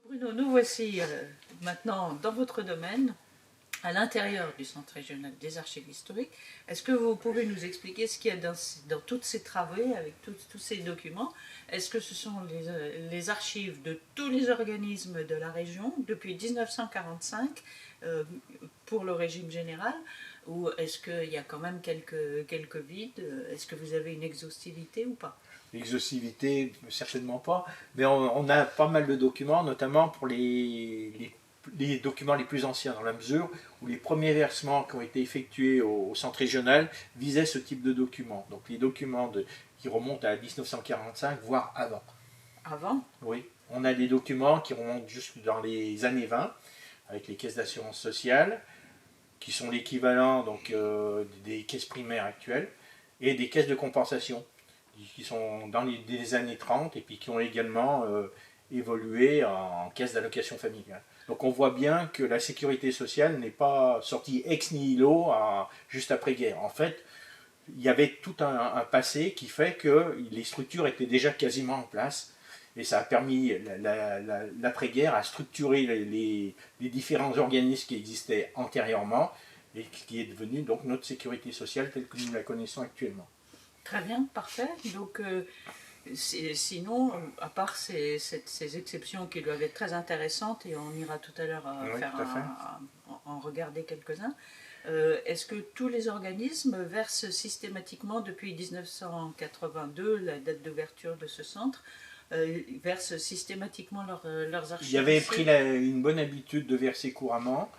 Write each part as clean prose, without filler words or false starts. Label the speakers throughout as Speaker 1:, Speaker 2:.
Speaker 1: Bruno, nous voici maintenant dans votre domaine, à l'intérieur du Centre régional des archives historiques. Est-ce que vous pouvez nous expliquer ce qu'il y a dans toutes ces travaux, avec tous ces documents? Est-ce que ce sont les archives de tous les organismes de la région depuis 1945 pour le régime général? Ou est-ce qu'il y a quand même quelques vides? Est-ce que vous avez une exhaustivité ou pas?
Speaker 2: L'exhaustivité, certainement pas, mais on a pas mal de documents, notamment pour les documents les plus anciens, dans la mesure où les premiers versements qui ont été effectués au centre régional visaient ce type de documents. Donc les documents qui remontent à 1945, voire avant.
Speaker 1: Avant?
Speaker 2: Oui, on a des documents qui remontent jusque dans les années 20, avec les caisses d'assurance sociale, qui sont l'équivalent des caisses primaires actuelles, et des caisses de compensation, qui sont dans les années 30 et puis qui ont également évolué en caisse d'allocation familiale. Donc on voit bien que la sécurité sociale n'est pas sortie ex nihilo juste après-guerre. En fait, il y avait tout un passé qui fait que les structures étaient déjà quasiment en place et ça a permis l'après-guerre à structurer les différents organismes qui existaient antérieurement et qui est devenu donc notre sécurité sociale telle que nous la connaissons actuellement.
Speaker 1: Très bien, parfait. Donc, sinon, à part ces exceptions qui doivent être très intéressantes, et on ira tout à l'heure en regarder quelques-uns, est-ce que tous les organismes versent systématiquement depuis 1982, la date d'ouverture de ce centre, versent systématiquement leurs archives?
Speaker 2: Il y avait pris une bonne habitude de verser couramment.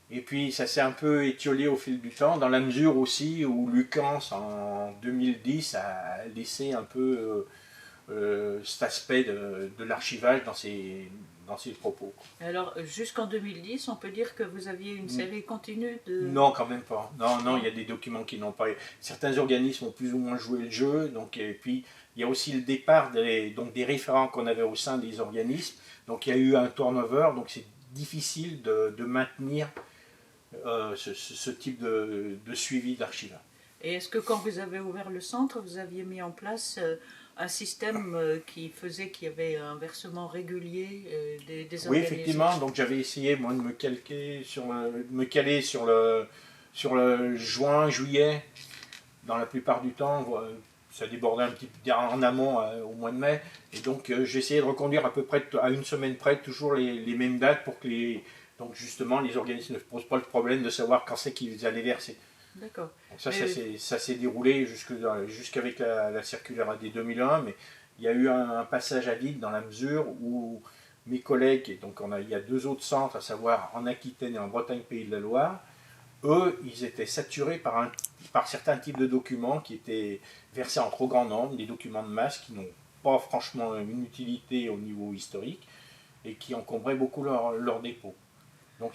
Speaker 2: Et puis ça s'est un peu étiolé au fil du temps, dans la mesure aussi où Lucans en 2010 a laissé un peu cet aspect de l'archivage dans ses propos.
Speaker 1: Alors, jusqu'en 2010, on peut dire que vous aviez une série continue de...
Speaker 2: Non, quand même pas. Non, il y a des documents qui n'ont pas... Certains organismes ont plus ou moins joué le jeu, donc, et puis il y a aussi le départ des référents qu'on avait au sein des organismes, donc il y a eu un turnover, donc c'est difficile de maintenir ce type de suivi d'archivage.
Speaker 1: Et est-ce que quand vous avez ouvert le centre, vous aviez mis en place un système qui faisait qu'il y avait un versement régulier des organismes?
Speaker 2: Oui, effectivement. Donc j'avais essayé moi de me caler sur le juin, juillet. Dans la plupart du temps, ça débordait un petit peu en amont au mois de mai. Et donc j'ai essayé de reconduire à peu près à une semaine près toujours les mêmes dates pour que donc justement les organismes ne se posent pas le problème de savoir quand c'est qu'ils allaient verser.
Speaker 1: D'accord.
Speaker 2: Donc ça s'est déroulé jusqu'avec la circulaire AD 2001, mais il y a eu un passage à vide dans la mesure où mes collègues, et donc il y a deux autres centres, à savoir en Aquitaine et en Bretagne Pays de la Loire, eux, ils étaient saturés par certains types de documents qui étaient versés en trop grand nombre, des documents de masse qui n'ont pas franchement une utilité au niveau historique et qui encombraient beaucoup leur dépôt. Donc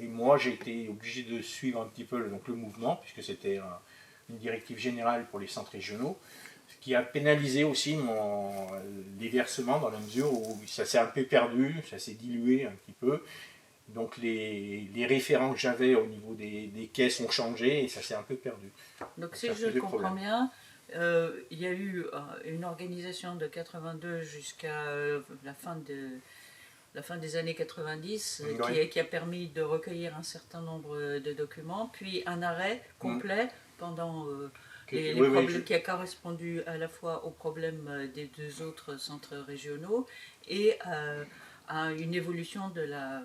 Speaker 2: moi j'ai été obligé de suivre un petit peu le mouvement, puisque c'était une directive générale pour les centres régionaux, ce qui a pénalisé aussi les versements dans la mesure où ça s'est un peu perdu, ça s'est dilué un petit peu. Donc les référents que j'avais au niveau des caisses ont changé et ça s'est un peu perdu.
Speaker 1: Donc si je comprends bien, il y a eu une organisation de 82 jusqu'à la fin des années 90 qui a permis de recueillir un certain nombre de documents, puis un arrêt complet pendant qui a correspondu à la fois aux problèmes des deux autres centres régionaux et à une évolution de la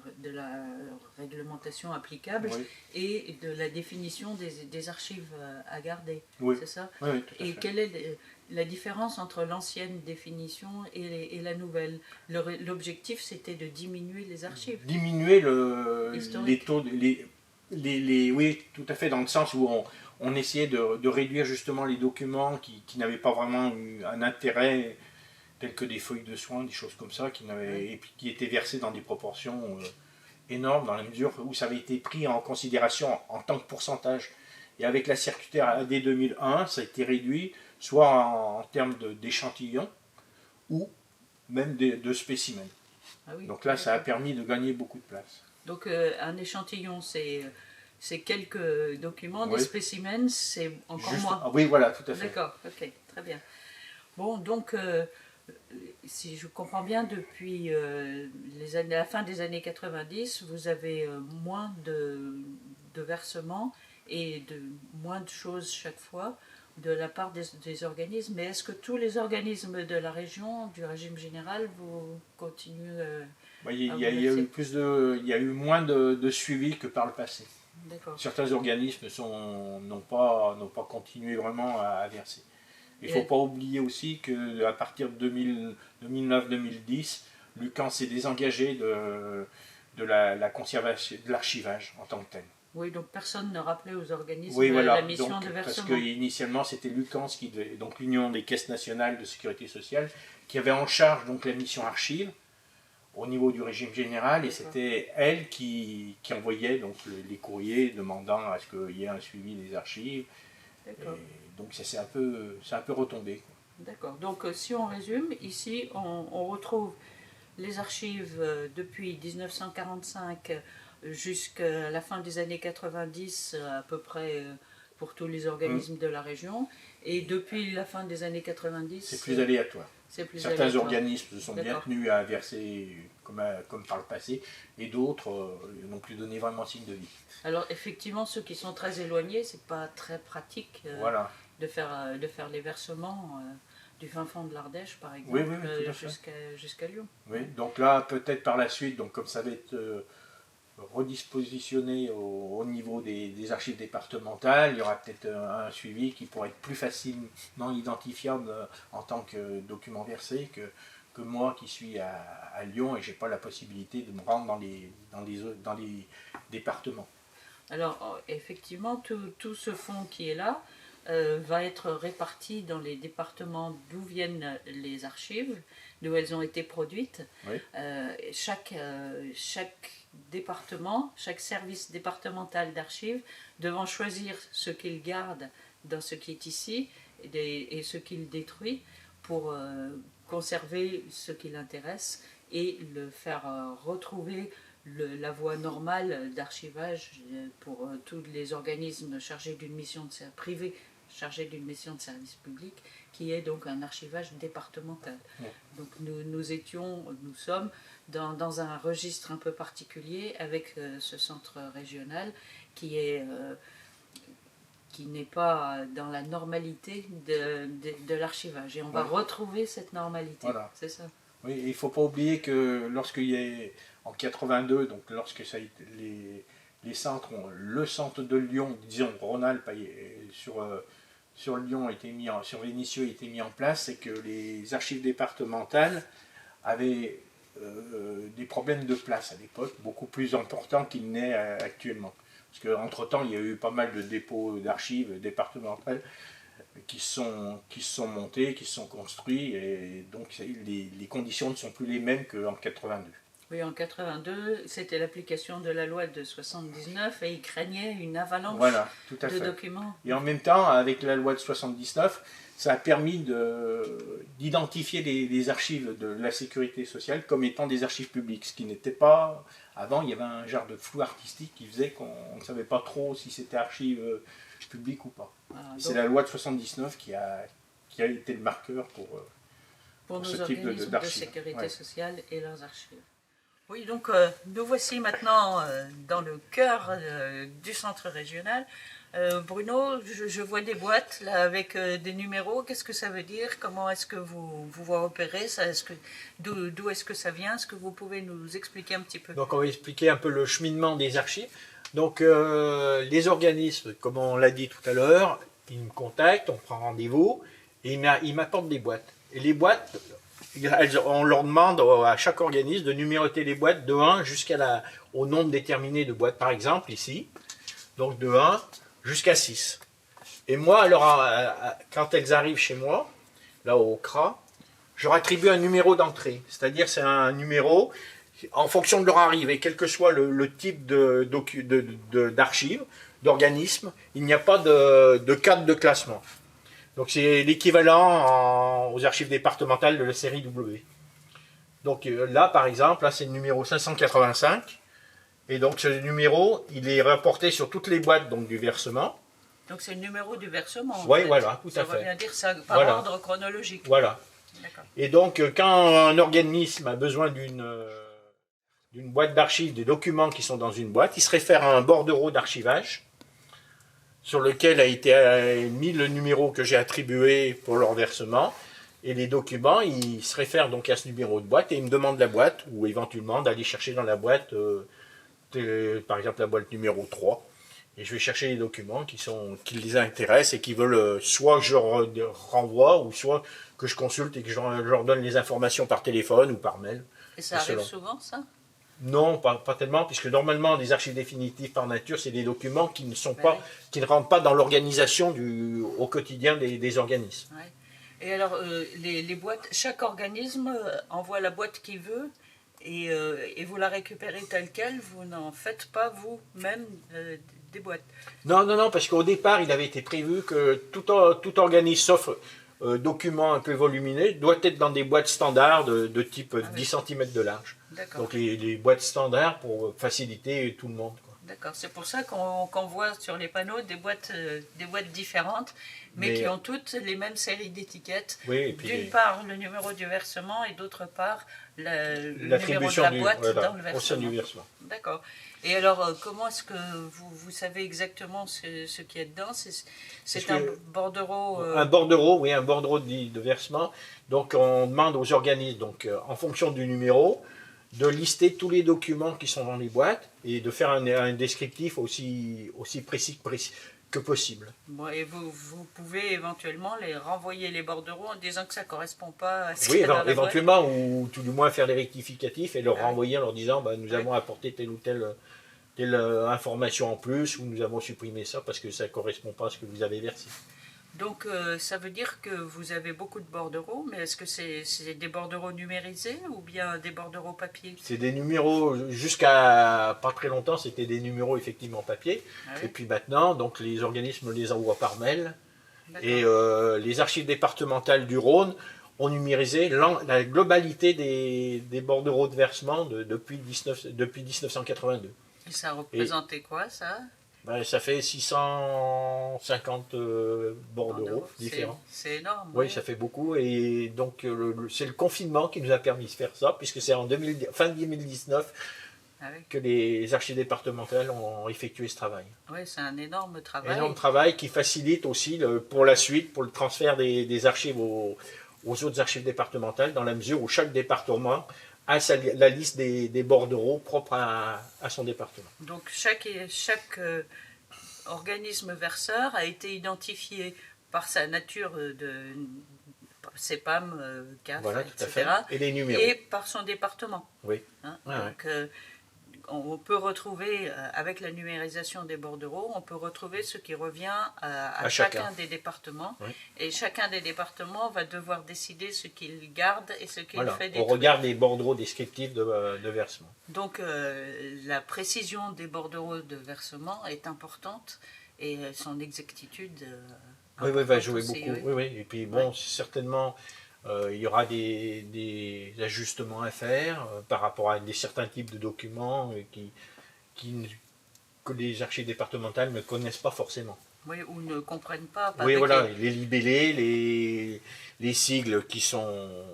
Speaker 1: réglementation applicable et de la définition des archives à garder. C'est ça?
Speaker 2: Oui, tout à fait.
Speaker 1: Et quelle est la différence entre l'ancienne définition et la nouvelle? L'objectif, c'était de diminuer les archives.
Speaker 2: Diminuer les taux, oui, tout à fait, dans le sens où on essayait de réduire justement les documents qui n'avaient pas vraiment un intérêt, tels que des feuilles de soins, des choses comme ça, et puis qui étaient versées dans des proportions énormes, dans la mesure où ça avait été pris en considération en tant que pourcentage. Et avec la circulaire AD 2001, ça a été réduit soit en termes d'échantillons ou même de spécimens. Ah oui, donc là, ça a permis de gagner beaucoup de place.
Speaker 1: Donc un échantillon, c'est quelques documents, des spécimens, c'est encore moins.
Speaker 2: Oui, voilà, tout à fait.
Speaker 1: D'accord, ok, très bien. Bon, donc si je comprends bien, depuis la fin des années 90, vous avez moins de versements et moins de choses chaque fois de la part des organismes. Mais est-ce que tous les organismes de la région, du régime général, vous continuent
Speaker 2: il y a eu moins de suivi que par le passé. Certains organismes n'ont pas continué vraiment à verser. Il ne faut pas oublier aussi qu'à partir de 2009-2010, l'UQAM s'est désengagé de la conservation, de l'archivage en tant que tel.
Speaker 1: Oui, donc personne ne rappelait aux organismes la mission de versement.
Speaker 2: Parce qu'initialement, c'était l'UQAM, donc l'Union des caisses nationales de sécurité sociale, qui avait en charge donc la mission archive au niveau du régime général, et c'était elle qui envoyait donc les courriers demandant à ce qu'il y ait un suivi des archives. Donc c'est un peu retombé.
Speaker 1: D'accord. Donc si on résume, ici on retrouve les archives depuis 1945 jusqu'à la fin des années 90 à peu près pour tous les organismes de la région. Et depuis la fin des années 90...
Speaker 2: C'est plus aléatoire. Certains organismes se sont bien tenus à verser comme par le passé, et d'autres n'ont plus donné vraiment signe de vie.
Speaker 1: Alors effectivement, ceux qui sont très éloignés, c'est pas très pratique de faire les versements du fin fond de l'Ardèche, par exemple, jusqu'à Lyon.
Speaker 2: Oui, donc là, peut-être par la suite, donc comme ça va être redispositionné au niveau des archives départementales, il y aura peut-être un suivi qui pourrait être plus facilement identifiable en tant que document versé que moi qui suis à Lyon et je n'ai pas la possibilité de me rendre dans les départements.
Speaker 1: Alors effectivement, tout ce fonds qui est là va être réparti dans les départements d'où viennent les archives, d'où elles ont été produites. Chaque département, chaque service départemental d'archives devant choisir ce qu'il garde dans ce qui est ici et ce qu'il détruit pour conserver ce qui l'intéresse et le faire retrouver la voie normale d'archivage pour tous les organismes chargés d'une mission privée chargé d'une mission de service public, qui est donc un archivage départemental. Donc nous sommes dans un registre un peu particulier avec ce centre régional qui n'est pas dans la normalité de l'archivage. Et on va retrouver cette normalité. C'est ça.
Speaker 2: Oui, il ne faut pas oublier que lorsqu'il y a, en 82, donc lorsque ça a été, les centres, le centre de Lyon, disons Rhône-Alpes, sur Lyon sur Vénissieux a été mis en place, c'est que les archives départementales avaient des problèmes de place à l'époque, beaucoup plus importants qu'il n'est actuellement. Parce qu'entre-temps, il y a eu pas mal de dépôts d'archives départementales qui se sont montés, qui se sont construits, et donc les conditions ne sont plus les mêmes qu'en 82.
Speaker 1: Oui, en 82, c'était l'application de la loi de 79 et il craignait une avalanche de documents.
Speaker 2: Et en même temps, avec la loi de 79, ça a permis d'identifier les archives de la sécurité sociale comme étant des archives publiques, ce qui n'était pas... Avant, il y avait un genre de flou artistique qui faisait qu'on ne savait pas trop si c'était archive publique ou pas. C'est la loi de 79 qui a été le marqueur
Speaker 1: pour
Speaker 2: ce
Speaker 1: nos
Speaker 2: type
Speaker 1: organismes
Speaker 2: d'archives.
Speaker 1: De sécurité sociale et leurs archives. Oui, donc nous voici maintenant dans le cœur du centre régional. Bruno, je vois des boîtes là avec des numéros. Qu'est-ce que ça veut dire? Comment est-ce que vous repérez ça? D'où est-ce que ça vient? Est-ce que vous pouvez nous expliquer un petit peu?
Speaker 3: Donc on va expliquer un peu le cheminement des archives. Donc les organismes, comme on l'a dit tout à l'heure, ils me contactent, on prend rendez-vous et ils m'apportent des boîtes. Et les boîtes, on leur demande à chaque organisme de numéroter les boîtes de 1 au nombre déterminé de boîtes, par exemple ici, donc de 1 jusqu'à 6. Et moi, alors, quand elles arrivent chez moi, là au CRA, je leur attribue un numéro d'entrée, c'est-à-dire c'est un numéro en fonction de leur arrivée, quel que soit le type d'archive, d'organisme, il n'y a pas de cadre de classement. Donc c'est l'équivalent aux archives départementales de la série W. Donc là, par exemple, là c'est le numéro 585. Et donc ce numéro, il est rapporté sur toutes les boîtes donc, du versement.
Speaker 1: Donc c'est le numéro du versement.
Speaker 3: Oui, voilà, tout à fait.
Speaker 1: Ça veut bien dire ça par ordre chronologique.
Speaker 3: Voilà. Et donc, quand un organisme a besoin d'une boîte d'archives, des documents qui sont dans une boîte, il se réfère à un bordereau d'archivage sur lequel a été mis le numéro que j'ai attribué pour leur versement. Et les documents, ils se réfèrent donc à ce numéro de boîte et ils me demandent la boîte, ou éventuellement d'aller chercher dans la boîte, par exemple la boîte numéro 3. Et je vais chercher les documents qui les intéressent et qui veulent soit que je renvoie, ou soit que je consulte et que je leur donne les informations par téléphone ou par mail.
Speaker 1: Et ça arrive souvent, ça?
Speaker 3: Non, pas tellement, puisque normalement, les archives définitives par nature, c'est des documents qui ne rentrent pas dans l'organisation au quotidien des organismes.
Speaker 1: Ouais. Et alors, les boîtes, chaque organisme envoie la boîte qu'il veut et vous la récupérez telle quelle, vous n'en faites pas vous-même des boîtes.
Speaker 3: Non, parce qu'au départ, il avait été prévu que tout organisme, sauf documents un peu volumineux, doit être dans des boîtes standards de type 10 cm de large. Donc les boîtes standards pour faciliter tout le monde.
Speaker 1: D'accord, c'est pour ça qu'on voit sur les panneaux des boîtes différentes, mais qui ont toutes les mêmes séries d'étiquettes.
Speaker 3: Oui,
Speaker 1: d'une part le numéro du versement et d'autre part le numéro de la boîte dans le versement. D'accord. Et alors, comment est-ce que vous savez exactement ce qu'il y a dedans? C'est un bordereau...
Speaker 3: Un bordereau, oui, un bordereau de versement. Donc, on demande aux organismes, donc, en fonction du numéro, de lister tous les documents qui sont dans les boîtes et de faire un descriptif aussi précis que possible.
Speaker 1: Bon, et vous pouvez éventuellement les renvoyer les bordereaux en disant que ça ne correspond pas à ce
Speaker 3: qu'il y a dans la éventuellement, boîte. Ou tout du moins faire des rectificatifs et leur renvoyer en leur disant nous avons apporté telle ou telle information en plus, ou nous avons supprimé ça parce que ça ne correspond pas à ce que vous avez versé.
Speaker 1: Donc ça veut dire que vous avez beaucoup de bordereaux, mais est-ce que c'est des bordereaux numérisés ou bien des bordereaux papier? C'est des
Speaker 3: numéros, jusqu'à pas très longtemps, c'était des numéros effectivement papier. Et puis maintenant, donc les organismes les envoient par mail. Et les archives départementales du Rhône ont numérisé la globalité des bordereaux de versement depuis 1982.
Speaker 1: Et ça représentait quoi, ça?
Speaker 3: Ça fait 650 bordereaux différents.
Speaker 1: C'est énorme.
Speaker 3: Oui, ça fait beaucoup. Et donc, c'est le confinement qui nous a permis de faire ça, puisque c'est en fin 2019 que les archives départementales ont effectué ce travail.
Speaker 1: Oui, c'est un énorme travail.
Speaker 3: Un énorme travail qui facilite aussi pour la suite, pour le transfert des archives aux autres archives départementales, dans la mesure où chaque département a la liste des bordereaux propres à son département.
Speaker 1: Donc chaque organisme verseur a été identifié par sa nature de CEPAM, CAF,
Speaker 3: voilà, tout à fait.
Speaker 1: Et
Speaker 3: les numéros.
Speaker 1: Et par son département.
Speaker 3: Oui.
Speaker 1: Donc on peut retrouver, avec la numérisation des bordereaux, on peut retrouver ce qui revient à chacun des départements. Oui. Et chacun des départements va devoir décider ce qu'il garde et ce qu'il fait des
Speaker 3: On regarde les bordereaux descriptifs de versement.
Speaker 1: Donc la précision des bordereaux de versement est importante et son exactitude
Speaker 3: va jouer aussi, beaucoup. Oui. Et puis bon, certainement... il y aura des ajustements à faire par rapport à certains types de documents que les archives départementales ne connaissent pas forcément.
Speaker 1: Oui, ou ne comprennent pas.
Speaker 3: Oui, voilà, les libellés, les sigles qui sont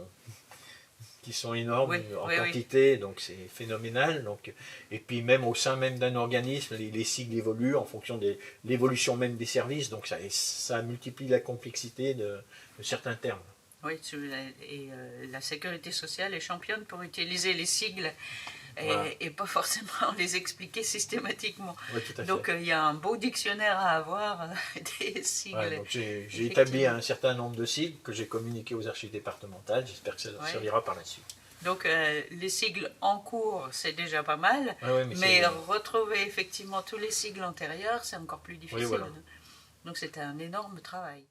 Speaker 3: énormes en quantité, donc c'est phénoménal. Donc, et puis même au sein même d'un organisme, les sigles évoluent en fonction de l'évolution même des services, donc ça multiplie la complexité de certains termes.
Speaker 1: Oui, et la sécurité sociale est championne pour utiliser les sigles et pas forcément les expliquer systématiquement.
Speaker 3: Oui, tout à fait.
Speaker 1: Donc il y a un beau dictionnaire à avoir des sigles.
Speaker 3: J'ai établi un certain nombre de sigles que j'ai communiqués aux archives départementales. J'espère que ça leur servira par la suite.
Speaker 1: Donc les sigles en cours, c'est déjà pas mal, mais retrouver effectivement tous les sigles antérieurs, c'est encore plus difficile. Oui, voilà. Donc c'est un énorme travail.